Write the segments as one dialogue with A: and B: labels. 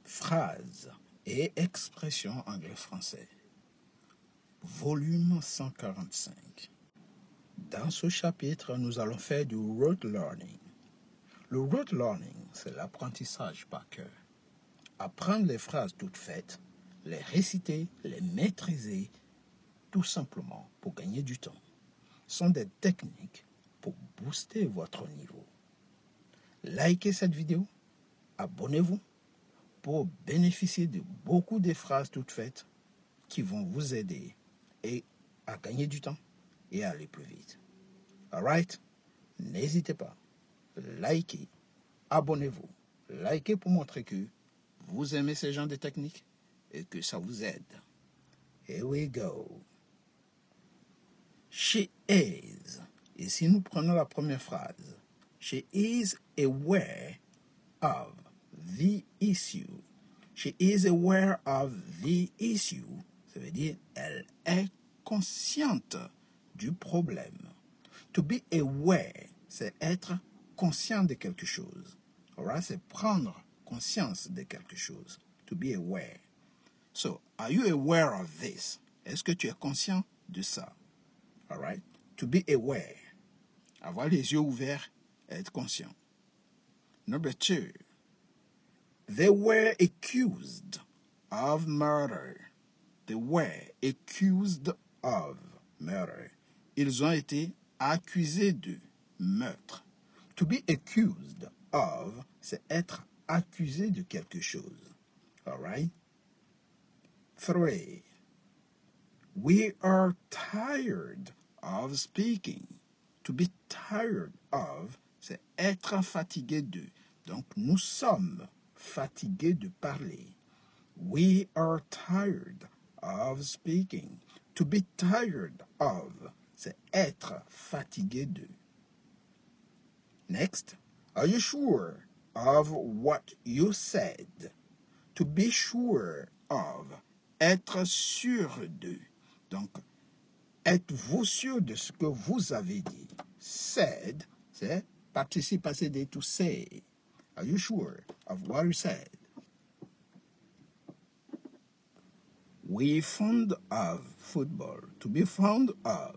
A: Phrases et expressions anglais-français. Volume 145. Dans ce chapitre, nous allons faire du rote learning. Le rote learning, c'est l'apprentissage par cœur. Apprendre les phrases toutes faites, les réciter, les maîtriser, tout simplement pour gagner du temps. Ce sont des techniques pour booster votre niveau. Likez cette vidéo, abonnez-vous pour bénéficier de beaucoup de phrases toutes faites qui vont vous aider à gagner du temps et à aller plus vite. Alright? N'hésitez pas. Likez, abonnez-vous. Likez pour montrer que vous aimez ce genre de techniques et que ça vous aide. Here we go. She is. Ici, nous prenons la première phrase. She is aware of the issue. She is aware of the issue. Ça veut dire, elle est consciente du problème. To be aware, c'est être conscient de quelque chose. Alright, c'est prendre conscience de quelque chose. To be aware. So, are you aware of this? Est-ce que tu es conscient de ça? Alright, to be aware. Avoir les yeux ouverts, être conscient. Number 2. They were accused of murder. They were accused of murder. Ils ont été accusés de meurtre. To be accused of, c'est être accusé de quelque chose. All right? 3. We are tired of speaking. To be tired of, c'est être fatigué de. Donc, nous sommes fatigués de parler. We are tired of speaking. To be tired of, c'est être fatigué de. Next, are you sure of what you said? To be sure of, être sûr de. Donc, êtes-vous sûr de ce que vous avez dit? Said, c'est participe passé de to say. Are you sure of what you said? We fond of football. To be fond of.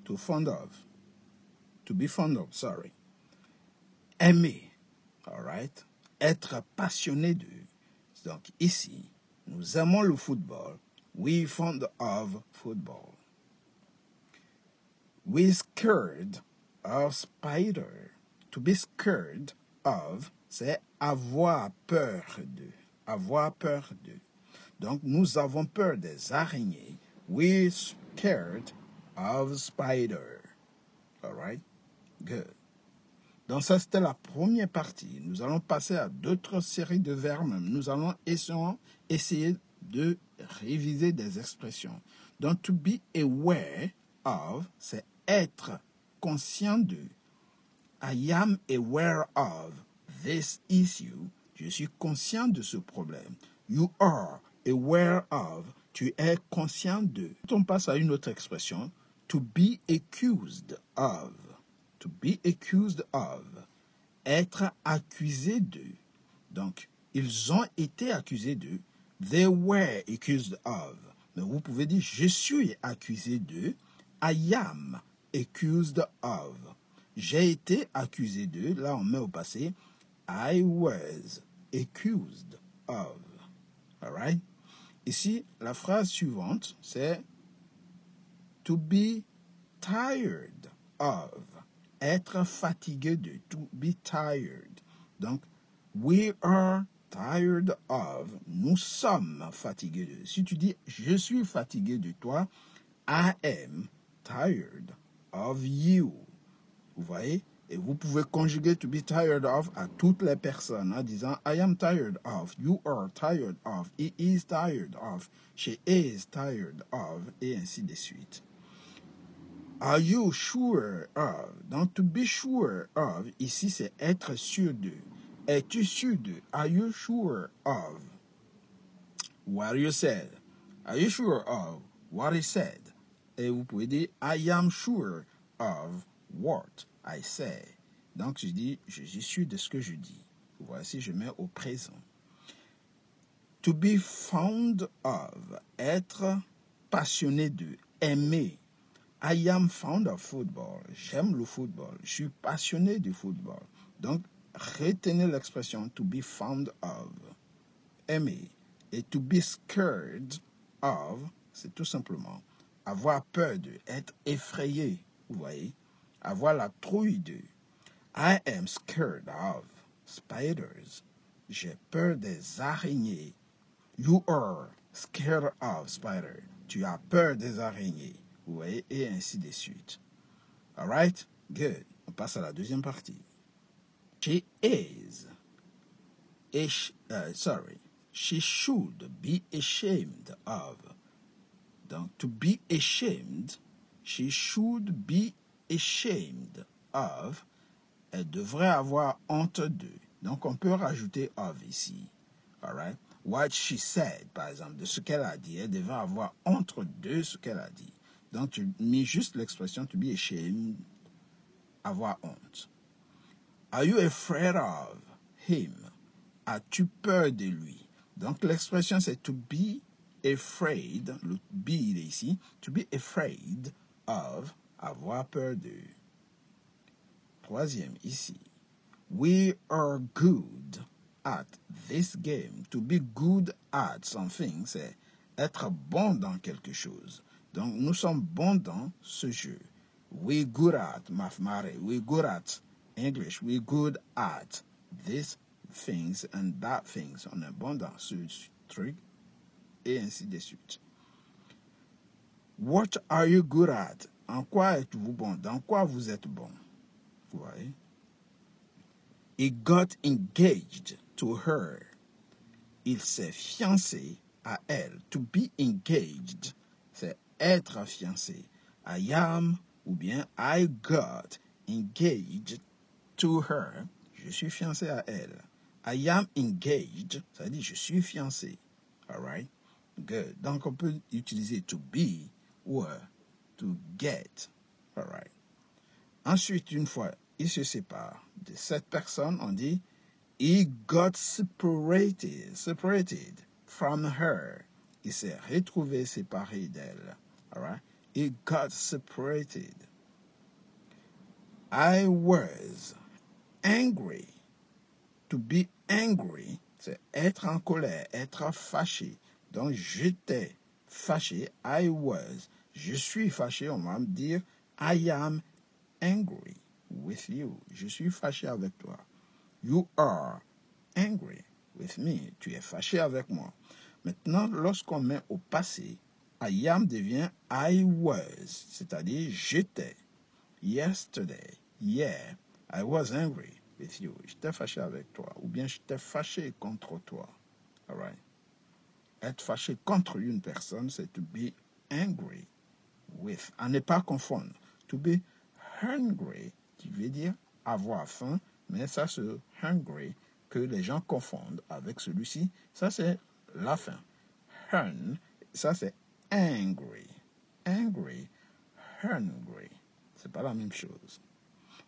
A: To fond of. To be fond of, sorry. Aimer. All right? Être passionné de. Donc ici, nous aimons le football. We fond of football. We scared of spider. To be scared of, c'est avoir peur de. Avoir peur de. Donc, nous avons peur des araignées. We're scared of spider. All right? Good. Donc, ça, c'était la première partie. Nous allons passer à d'autres séries de verbes. Nous allons essayer de réviser des expressions. Donc, to be aware of, c'est être conscient de. I am aware of this issue. Je suis conscient de ce problème. You are aware of. Tu es conscient de. On passe à une autre expression. To be accused of. To be accused of. Être accusé de. Donc, ils ont été accusés de. They were accused of. Mais vous pouvez dire, je suis accusé de. I am accused of. J'ai été accusé de. Là, on met au passé. I was accused of. All right? Ici, la phrase suivante, c'est to be tired of. Être fatigué de. To be tired. Donc, we are tired of. Nous sommes fatigués de. Si tu dis, je suis fatigué de toi, I am tired of you. Vous voyez? Et vous pouvez conjuguer to be tired of à toutes les personnes en disant I am tired of, you are tired of, he is tired of, she is tired of, et ainsi de suite. Are you sure of? Donc, to be sure of, ici, c'est être sûr de. Es-tu sûr de? Are you sure of what you said? Are you sure of what he said? Et vous pouvez dire I am sure of what I say. Donc, je dis, je suis sûr de ce que je dis. Voici, je mets au présent. To be fond of, être passionné de, aimer. I am fond of football. J'aime le football. Je suis passionné du football. Donc, retenez l'expression to be fond of, aimer. Et to be scared of, c'est tout simplement avoir peur de, être effrayé, vous voyez. Avoir la trouille de. I am scared of spiders. J'ai peur des araignées. You are scared of spiders. Tu as peur des araignées. Vous voyez, et ainsi de suite. Alright? Good. On passe à la deuxième partie. She is. She should be ashamed of. Donc, to be ashamed, she should be ashamed of. Elle devrait avoir honte de. Donc, on peut rajouter of ici. Alright? What she said, par exemple, de ce qu'elle a dit. Elle devrait avoir honte de ce qu'elle a dit. Donc, tu mets juste l'expression to be ashamed, avoir honte. Are you afraid of him? As-tu peur de lui? Donc, l'expression, c'est to be afraid. Le be, il est ici. To be afraid of, avoir peur de. Troisième, ici. We are good at this game. To be good at something, c'est être bon dans quelque chose. Donc, nous sommes bons dans ce jeu. We good at mathematics. We good at English. We good at these things and that things. On est bon dans ce truc et ainsi de suite. What are you good at? En quoi êtes-vous bon? Dans quoi vous êtes bon? Vous voyez? He got engaged to her. Il s'est fiancé à elle. To be engaged, c'est être fiancé. I am ou bien I got engaged to her. Je suis fiancé à elle. I am engaged, ça veut dire je suis fiancé. All right? Good. Donc on peut utiliser to be ou to get. All right. Ensuite, une fois il se sépare de cette personne, on dit he got separated from her. Il s'est retrouvé séparé d'elle. All right? He got separated. I was angry. To be angry, c'est être en colère, être fâché. Donc, j'étais fâché. I was. Je suis fâché. On va me dire I am angry with you. Je suis fâché avec toi. You are angry with me. Tu es fâché avec moi. Maintenant, lorsqu'on met au passé, I am devient I was, c'est-à-dire j'étais. Yesterday, yeah, I was angry with you. J'étais fâché avec toi. Ou bien j'étais fâché contre toi. All right? Être fâché contre une personne, c'est to be angry with. À ne pas confondre. To be hungry, qui veut dire avoir faim, mais ça, ce hungry que les gens confondent avec celui-ci, ça, c'est la faim. Hun, ça, c'est angry. Angry, hungry. C'est pas la même chose.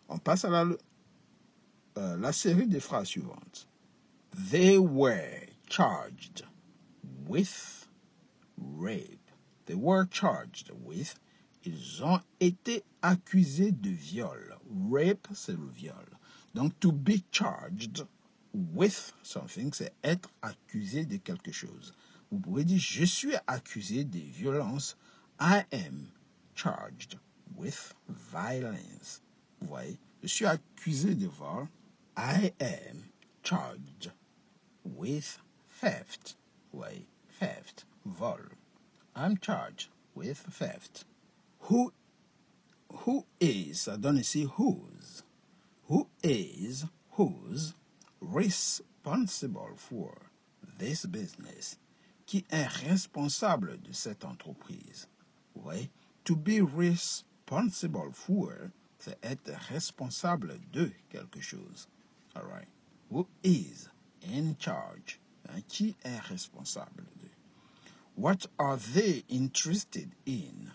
A: On passe à la série des phrases suivantes. They were charged with rape. They were charged with. Ils ont été accusés de viol. Rape, c'est le viol. Donc, to be charged with something, c'est être accusé de quelque chose. Vous pouvez dire, je suis accusé de violence. I am charged with violence. Vous voyez, je suis accusé de vol. I am charged with theft. Vous voyez, theft, vol. I'm charged with theft. Who is, ça donne ici whose. Who is, whose, responsible for this business. Qui est responsable de cette entreprise. Vous voyez, to be responsible for, c'est être responsable de quelque chose. All right. Who is in charge? Qui est responsable de? What are they interested in?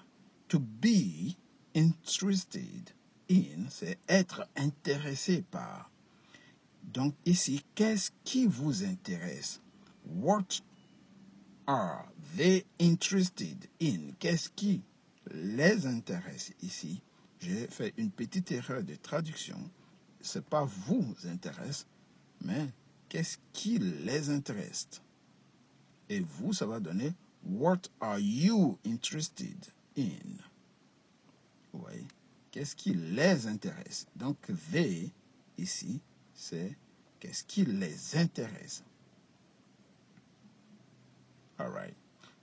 A: To be interested in, c'est être intéressé par. Donc ici, qu'est-ce qui vous intéresse? What are they interested in? Qu'est-ce qui les intéresse ici? J'ai fait une petite erreur de traduction. C'est pas vous intéresse, mais qu'est-ce qui les intéresse? Et vous, ça va donner what are you interested in? Vous voyez? Qu'est-ce qui les intéresse? Donc, they, ici, c'est qu'est-ce qui les intéresse. All right.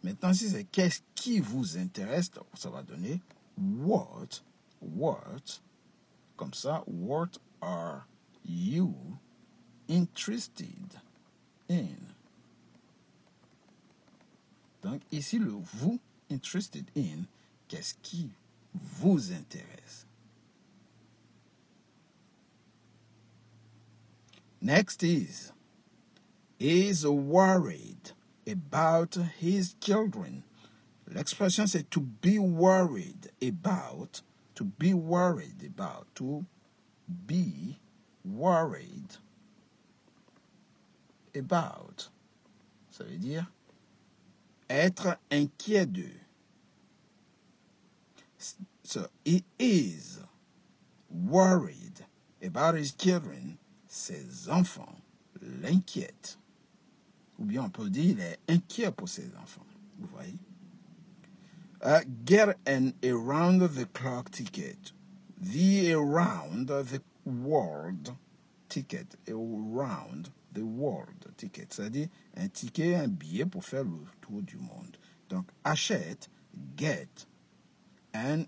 A: Maintenant, si c'est qu'est-ce qui vous intéresse, ça va donner what, comme ça, what are you interested in? Donc, ici, le vous, interested in, qu'est-ce qui vous intéresse? Next is worried about his children. L'expression c'est to be worried about, to be worried about, to be worried about. Ça veut dire être inquiet d'eux. So he is worried about his children. Ses enfants l'inquiètent. Ou bien on peut dire il est inquiet pour ses enfants. Vous voyez? Get an around-the-clock ticket. The around-the-world ticket. Around-the-world ticket. C'est-à-dire un ticket, un billet pour faire le tour du monde. Donc, achète, get an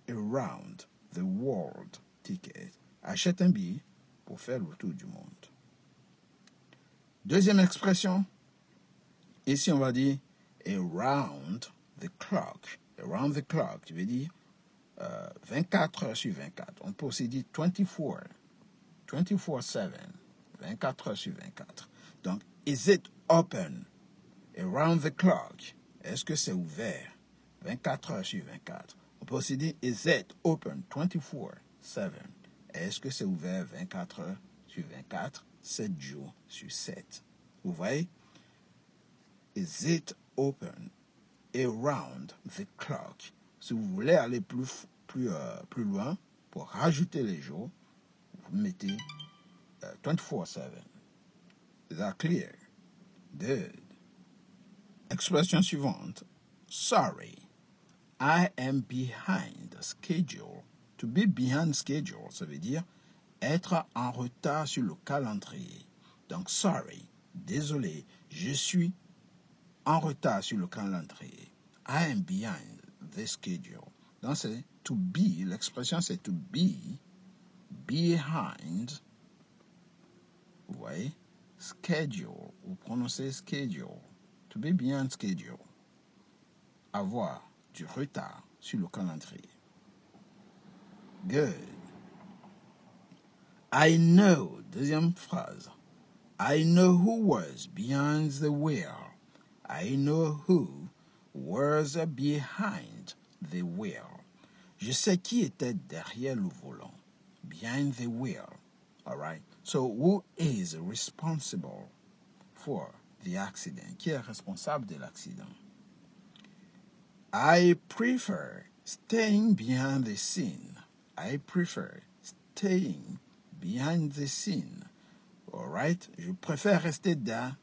A: around-the-world ticket. Achète un billet pour faire le tour du monde. Deuxième expression. Ici, on va dire around the clock. Around the clock, tu veux dire 24 heures sur 24. On peut aussi dire 24, 24/7, 24 heures sur 24. Donc, is it open around the clock? Est-ce que c'est ouvert 24 heures sur 24? On peut aussi dire is it open 24/7? Est-ce que c'est ouvert 24 heures sur 24, 7 jours sur 7? Vous voyez? Is it open around the clock? Si vous voulez aller plus loin, pour rajouter les jours, vous mettez 24/7. Is that clear? Good. Expression suivante. Sorry, I am behind schedule. To be behind schedule, ça veut dire être en retard sur le calendrier. Donc, sorry, désolé, je suis en retard sur le calendrier. I am behind the schedule. Donc, c'est to be, l'expression c'est to be behind, vous voyez, schedule, vous prononcez schedule. To be behind schedule. Avoir du retard sur le calendrier. Good. I know, deuxième phrase. I know who was behind the wheel. I know who was behind the wheel. Je sais qui était derrière le volant. Behind the wheel. All right. So who is responsible for the accident? Qui est responsable de l'accident? I prefer staying behind the scene. I prefer staying behind the scene. All right. Je préfère rester dans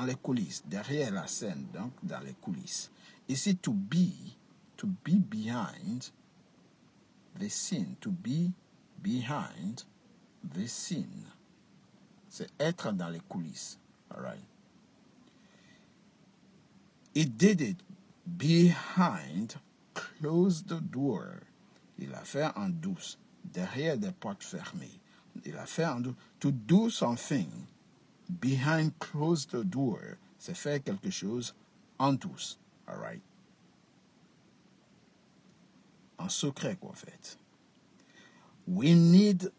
A: les coulisses, derrière la scène, donc dans les coulisses. Ici, to be behind the scene, to be behind the scene. C'est être dans les coulisses. All right. He did it behind closed door. Il a fait en douce, derrière des portes fermées. Il a fait en douce. To do something behind closed door, c'est faire quelque chose en douce. All right. En secret, quoi, en fait. We need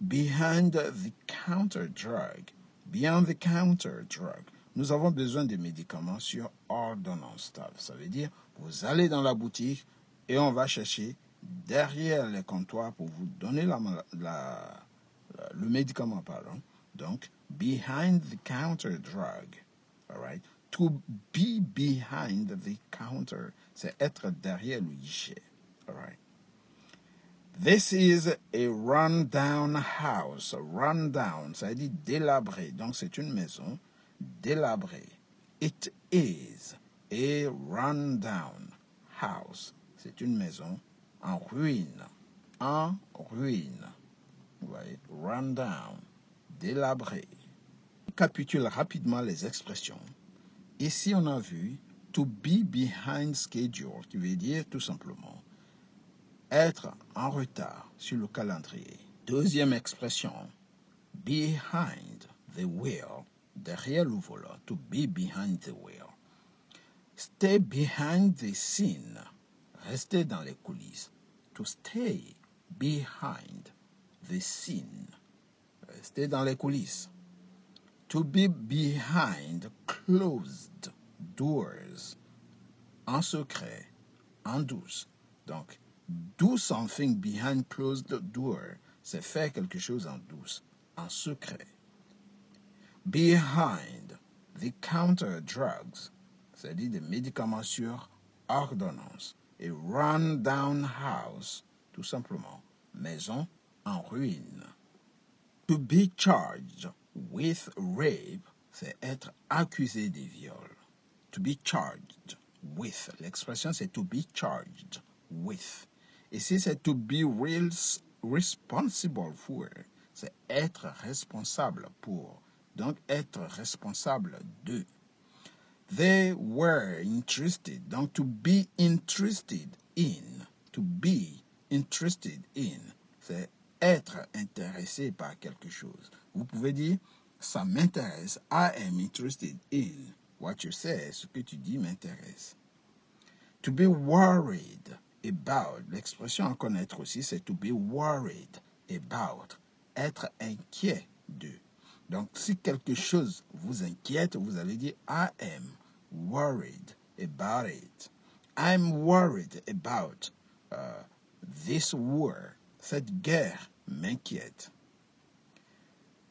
A: behind the counter drug. Behind the counter drug. Nous avons besoin de médicaments sur ordonnance. Ça veut dire, vous allez dans la boutique et on va chercher derrière les comptoirs pour vous donner le médicament, pardon. Donc, behind the counter drug. All right. To be behind the counter, c'est être derrière le guichet. All right. This is a run-down house. Run-down, ça dit délabré. Donc, c'est une maison délabrée. It is a run-down house. C'est une maison en ruine. En ruine. Vous voyez, run-down, délabré. Récapitule rapidement les expressions. Ici, on a vu to be behind schedule, qui veut dire tout simplement être en retard sur le calendrier. Deuxième expression, behind the wheel, derrière le volant, to be behind the wheel. Stay behind the scene, rester dans les coulisses. To stay behind the scene, rester dans les coulisses. To be behind closed doors, en secret, en douce. Donc, do something behind closed door, c'est faire quelque chose en douce, en secret. Behind the counter drugs, c'est-à-dire des médicaments sur ordonnance. A run-down house, tout simplement, maison en ruine. To be charged with rape, c'est être accusé de viol. To be charged with, l'expression c'est to be charged with. Ici c'est to be responsible for, c'est être responsable pour. Donc être responsable de. They were interested, donc to be interested in. To be interested in, c'est être intéressé par quelque chose. Vous pouvez dire, ça m'intéresse. I am interested in. What you say, ce que tu dis m'intéresse. To be worried about, l'expression à connaître aussi, c'est to be worried about, être inquiet de. Donc, si quelque chose vous inquiète, vous allez dire I am worried about it. I'm worried about this war. Cette guerre m'inquiète.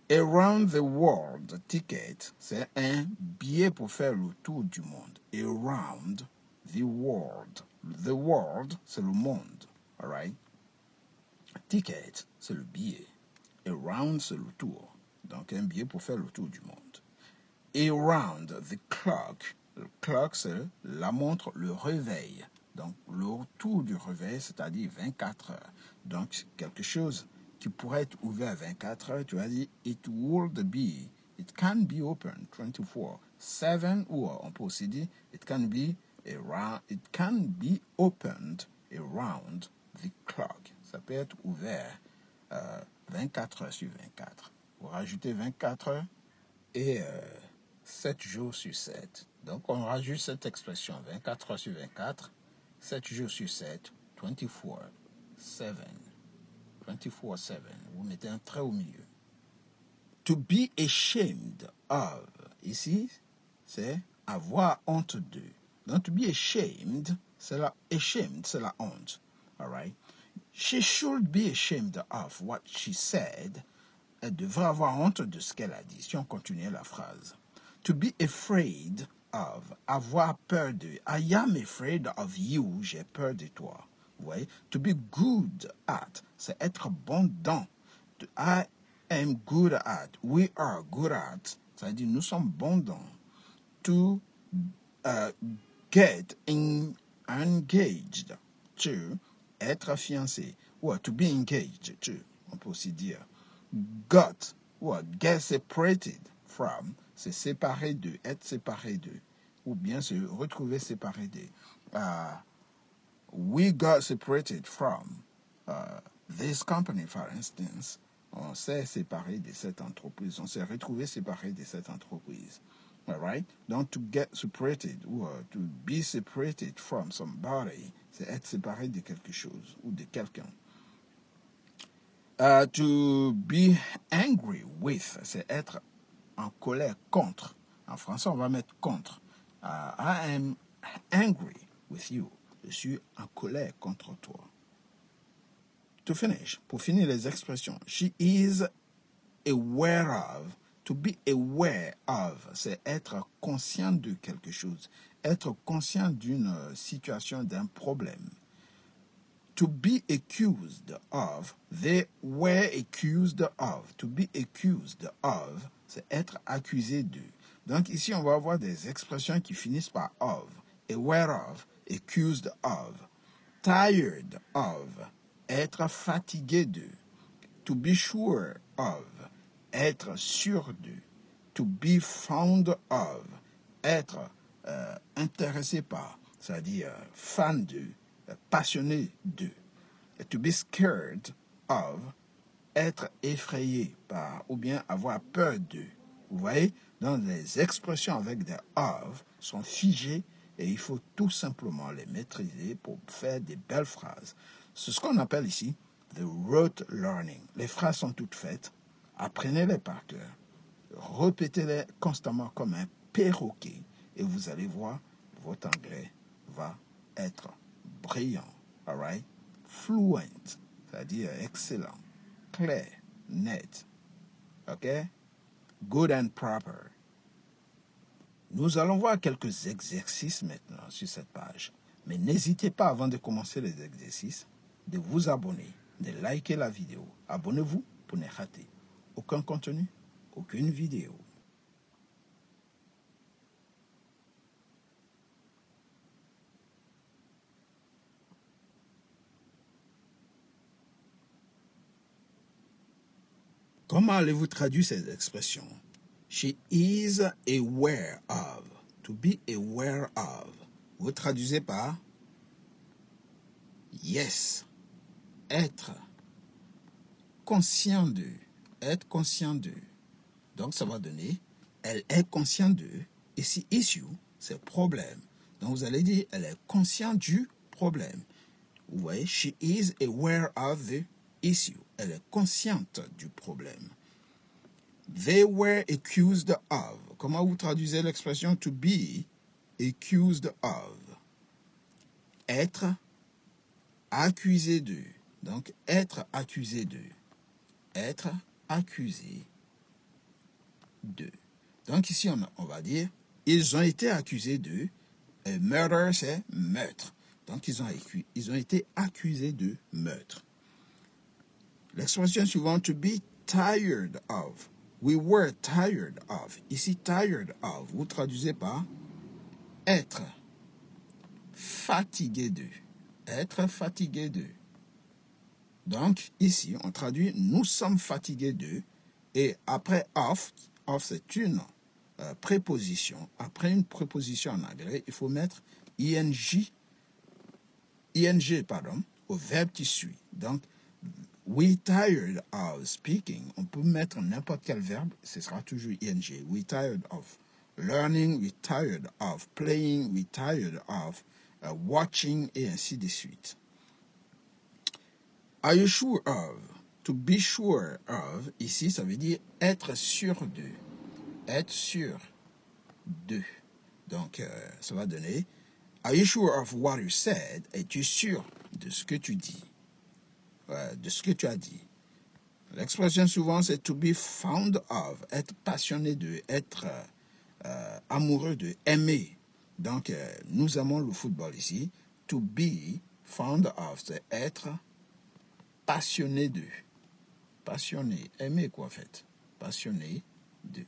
A: Around the world ticket, c'est un billet pour faire le tour du monde. Around the world. The world, c'est le monde. All right? Ticket, c'est le billet. Around, c'est le tour. Donc, un billet pour faire le tour du monde. Around the clock. Le clock, c'est la montre, le réveil. Donc, le tour du réveil, c'est-à-dire 24 heures. Donc, quelque chose qui pourrait être ouvert à 24 heures, tu as dit, it can be open 24/7, ou on peut aussi dire, it can be opened around the clock. Ça peut être ouvert 24 heures sur 24. Vous rajoutez 24 heures et 7 jours sur 7. Donc, on rajoute cette expression 24 heures sur 24, 7 jours sur 7, 24/7. 24/7. Vous mettez un trait au milieu. To be ashamed of. Ici, c'est avoir honte de. Donc, to be ashamed, c'est la honte. All right? She should be ashamed of what she said. Elle devrait avoir honte de ce qu'elle a dit. Si on continue la phrase. To be afraid of. Avoir peur de. I am afraid of you. J'ai peur de toi. Vous voyez? To be good at, c'est être bon dans. I am good at. We are good at. C'est-à-dire, nous sommes bons dans. To get engaged. To être fiancé. Ou to be engaged. To. On peut aussi dire. Got. Ou get separated from. C'est séparé de. Être séparé de. Ou bien se retrouver séparé de. We got separated from this company, for instance. On s'est séparé de cette entreprise. On s'est retrouvé séparé de cette entreprise. All right? Donc, to get separated ou to be separated from somebody, c'est être séparé de quelque chose ou de quelqu'un. To be angry with, c'est être en colère contre. En français, on va mettre contre. I am angry with you. Je suis en colère contre toi. To finish, pour finir les expressions, she is aware of, To be aware of, c'est être conscient de quelque chose, être conscient d'une situation, d'un problème. To be accused of, they were accused of. To be accused of, c'est être accusé de. Donc ici, on va avoir des expressions qui finissent par of. Aware of, accused of. Tired of, être fatigué de. To be sure of, être sûr de. To be fond of, être intéressé par, c'est-à-dire fan de, passionné de. To be scared of, être effrayé par, ou bien avoir peur de. Vous voyez, donc les expressions avec des of sont figées et il faut tout simplement les maîtriser pour faire des belles phrases. C'est ce qu'on appelle ici the rote learning. Les phrases sont toutes faites, apprenez-les par cœur, répétez-les constamment comme un perroquet et vous allez voir, votre anglais va être brillant, all right? Fluent, c'est-à-dire excellent, clair, net, ok? Good and proper. Nous allons voir quelques exercices maintenant sur cette page. Mais n'hésitez pas, avant de commencer les exercices, de vous abonner, de liker la vidéo. Abonnez-vous pour ne rater aucun contenu, aucune vidéo. Comment allez-vous traduire ces expressions? She is aware of. To be aware of. Vous traduisez par yes. Être conscient de. Être conscient de. Donc, ça va donner elle est consciente de. Ici, issue, c'est problème. Donc, vous allez dire elle est consciente du problème. Vous voyez, she is aware of the issue. Elle est consciente du problème. They were accused of. Comment vous traduisez l'expression to be accused of? Être accusé de. Donc, être accusé de. Être accusé de. Donc, ici, on va dire, ils ont été accusés de. Murder, c'est meurtre. Donc, ils ont été accusés de meurtre. L'expression suivante, to be tired of. We were tired of. Ici, tired of, vous traduisez par être fatigué de. Être fatigué de. Donc, ici, on traduit nous sommes fatigués de. Et après of c'est une préposition. Après une préposition en anglais, il faut mettre ing au verbe qui suit. Donc, we tired of speaking. On peut mettre n'importe quel verbe, ce sera toujours ing. We tired of learning, we tired of playing, we tired of watching, et ainsi de suite. Are you sure of? To be sure of, ici, ça veut dire être sûr de. Être sûr de. Donc, ça va donner Are you sure of what you said? Es-tu sûr de ce que tu dis? De ce que tu as dit. L'expression souvent, c'est to be fond of. Être passionné de, être amoureux de, aimer. Donc, nous aimons le football ici. To be fond of, c'est être passionné de. Passionné, aimer quoi en fait. Passionné de.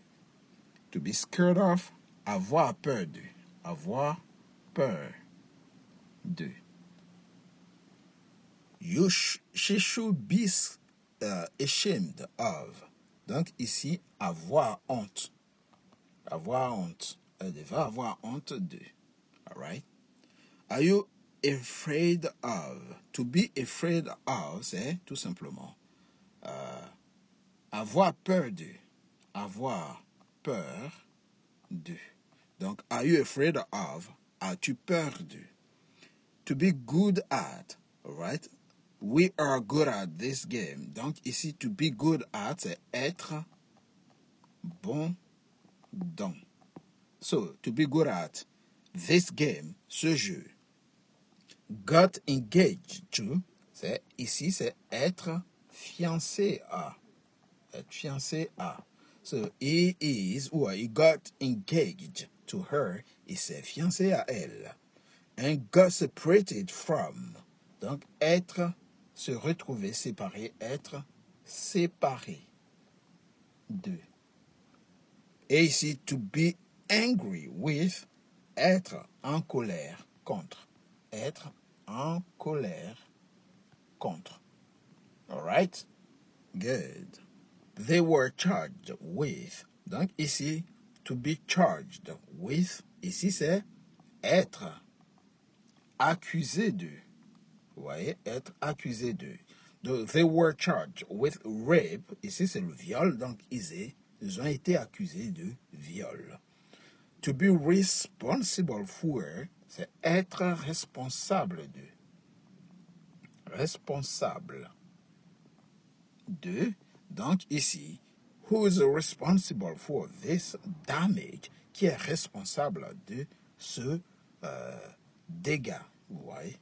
A: To be scared of, avoir peur de. Avoir peur de. She should be ashamed of. Donc ici, avoir honte. Avoir honte. Elle devrait avoir honte de. Alright? Are you afraid of? To be afraid of, c'est tout simplement avoir peur de. Avoir peur de. Donc, are you afraid of? As-tu peur de? To be good at, alright? We are good at this game. Donc, ici, to be good at, c'est être bon dans. So, to be good at this game, ce jeu. Got engaged to, c'est ici, c'est être fiancé à. Être fiancé à. So he is, or he got engaged to her. Il s'est fiancé à elle. And got separated from. Donc, être, se retrouver, séparé, être séparé de. Et ici, to be angry with, être en colère contre. Être en colère contre. All right? Good. They were charged with. Donc ici, to be charged with, ici c'est être accusé de. Vous voyez, être accusé de. Donc, they were charged with rape. Ici c'est le viol, donc ils ont été accusés de viol. To be responsible for, c'est être responsable de. Responsable de. Donc ici, who is responsible for this damage? Qui est responsable de ce dégât? Vous voyez?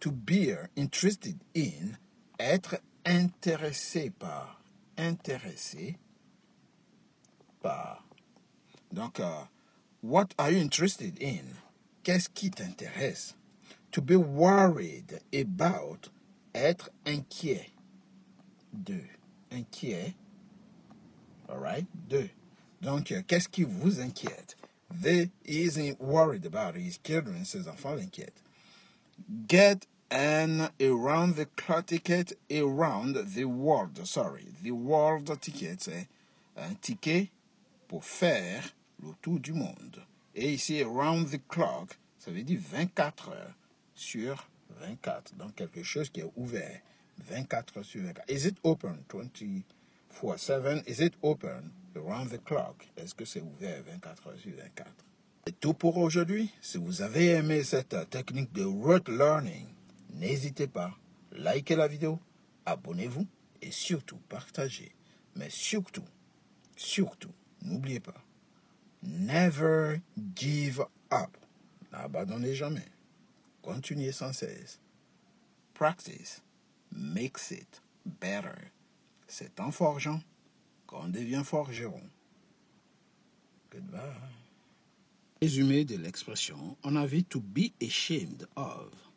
A: To be interested in, être intéressé par. Intéressé par. Donc, what are you interested in? Qu'est-ce qui t'intéresse? To be worried about, être inquiet de. Inquiet. All right? De. Donc, qu'est-ce qui vous inquiète? They isn't worried about his children, ses enfants l'inquiètent. Get an around-the-clock ticket around the world. Sorry, the world ticket, c'est un ticket pour faire le tour du monde. Et ici, around the clock, ça veut dire 24 heures sur 24. Donc, quelque chose qui est ouvert 24 heures sur 24. Is it open 24/7? Is it open around the clock? Est-ce que c'est ouvert 24 heures sur 24? C'est tout pour aujourd'hui. Si vous avez aimé cette technique de word learning, n'hésitez pas, likez la vidéo, abonnez-vous et surtout partagez. Mais surtout, n'oubliez pas, never give up. N'abandonnez jamais. Continuez sans cesse. Practice makes it better. C'est en forgeant qu'on devient forgeron. Goodbye. Résumé de l'expression, on a vu to be ashamed of.